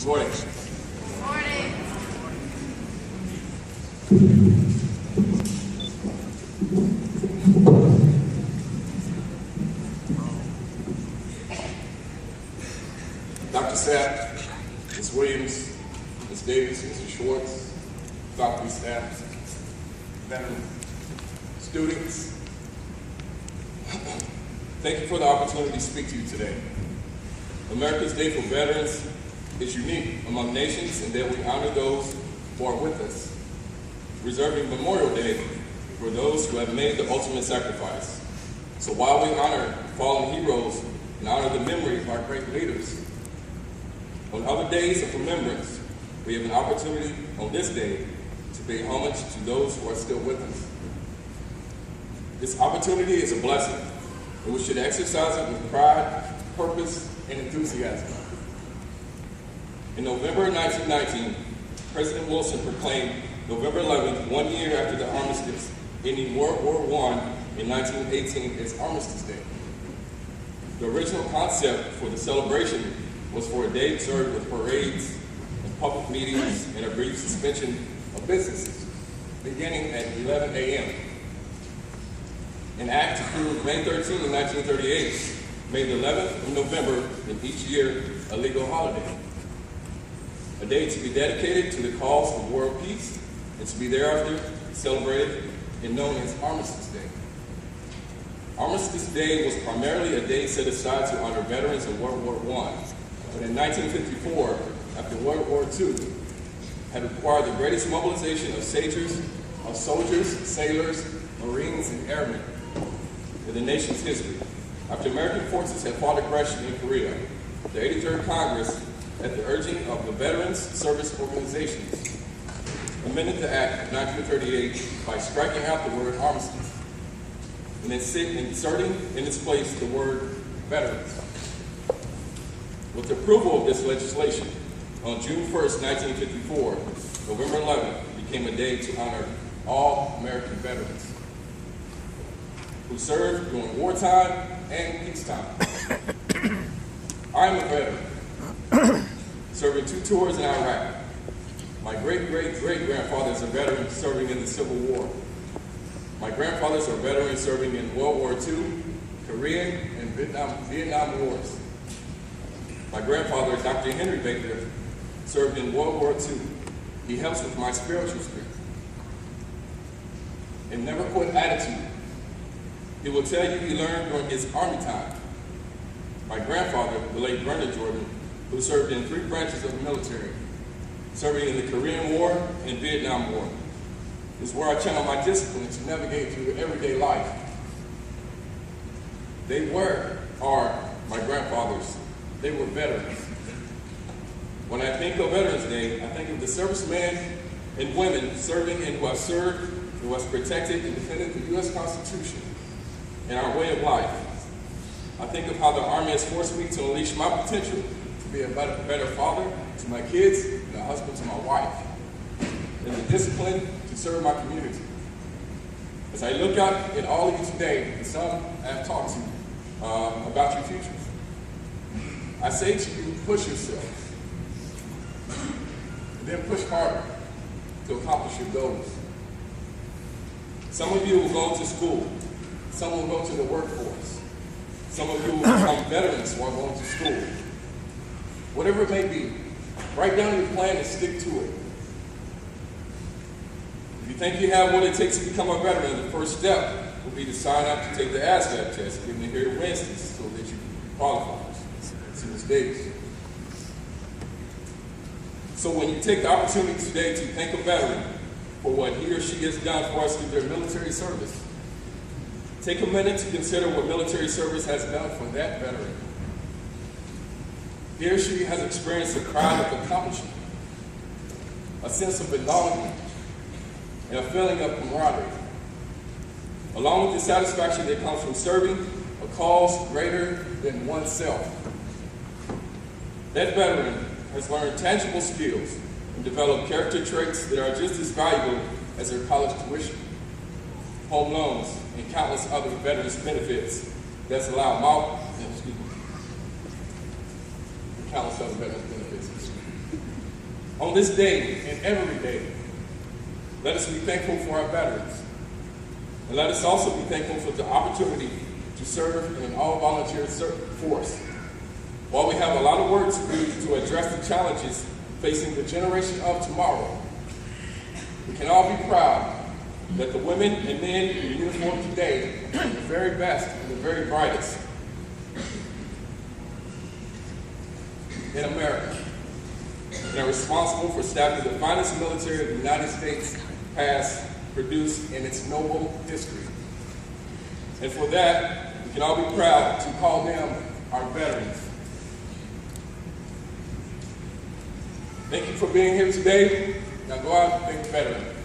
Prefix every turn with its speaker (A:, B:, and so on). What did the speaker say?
A: morning.
B: Good morning.
A: Dr. Sapp, Ms. Williams, Ms. Davis, Mr. Schwartz, faculty, staff, veterans, students, thank you for the opportunity to speak to you today. America's Day for Veterans is unique among nations in that we honor those who are with us, reserving Memorial Day for those who have made the ultimate sacrifice. So while we honor fallen heroes and honor the memory of our great leaders, on other days of remembrance, we have an opportunity on this day to pay homage to those who are still with us. This opportunity is a blessing, and we should exercise it with pride, purpose, and enthusiasm. In November 1919, President Wilson proclaimed November 11th, 1 year after the armistice, ending World War I in 1918 as Armistice Day. The original concept for the celebration was for a day observed with parades and public meetings and a brief suspension of businesses, beginning at 11 a.m. An act approved May 13, 1938 made the 11th of November in each year a legal holiday, a day to be dedicated to the cause of world peace and to be thereafter celebrated and known as Armistice Day. Armistice Day was primarily a day set aside to honor veterans of World War I, but in 1954, after World War II, had required the greatest mobilization of soldiers, sailors, Marines, and airmen in the nation's history. After American forces had fought aggression in Korea, the 83rd Congress, at the urging of the Veterans Service Organizations, amended the Act of 1938 by striking out the word armistice and inserting in its place the word veterans. With the approval of this legislation, on June 1st, 1954, November 11th became a day to honor all American veterans who served during wartime and peacetime. I am a veteran, serving 2 tours in Iraq. My great-great-great-grandfather is a veteran serving in the Civil War. My grandfathers are veterans serving in World War II, Korean, and Vietnam Wars. My grandfather, Dr. Henry Baker, served in World War II. He helps with my spiritual strength and never quit attitude. He will tell you he learned during his Army time. My grandfather, the late Bernard Jordan, who served in 3 branches of the military, serving in the Korean War and Vietnam War, is where I channel my discipline to navigate through everyday life. They are my grandfathers. They were veterans. When I think of Veterans Day, I think of the servicemen and women serving and who have served, who has protected and defended the U.S. Constitution and our way of life. I think of how the Army has forced me to unleash my potential to be a better father to my kids and a husband to my wife, and the discipline to serve my community. As I look out at all of you today, and some I have talked to about your futures, I say to you, push yourself, and then push harder to accomplish your goals. Some of you will go to school. Some will go to the workforce. Some of you will become veterans while going to school. Whatever it may be, write down your plan and stick to it. If you think you have what it takes to become a veteran, the first step will be to sign up to take the ASVAB test given here Wednesdays so that you qualify. See Ms. Davis. So when you take the opportunity today to thank a veteran for what he or she has done for us through their military service, take a minute to consider what military service has done for that veteran. He or she has experienced a pride of accomplishment, a sense of belonging, and a feeling of camaraderie, along with the satisfaction that comes from serving a cause greater than oneself. That veteran has learned tangible skills and developed character traits that are just as valuable as their college tuition, home loans, and countless other veterans benefits that's allowed countless other veterans benefits. On this day and every day, let us be thankful for our veterans. And let us also be thankful for the opportunity to serve in an all-volunteer force. While we have a lot of work to do to address the challenges facing the generation of tomorrow, we can all be proud that the women and men in uniform today are the very best and the very brightest in America, and are responsible for staffing the finest military the United States has produced in its noble history. And for that, we can all be proud to call them our veterans. Thank you for being here today. Now go out and thank the veterans.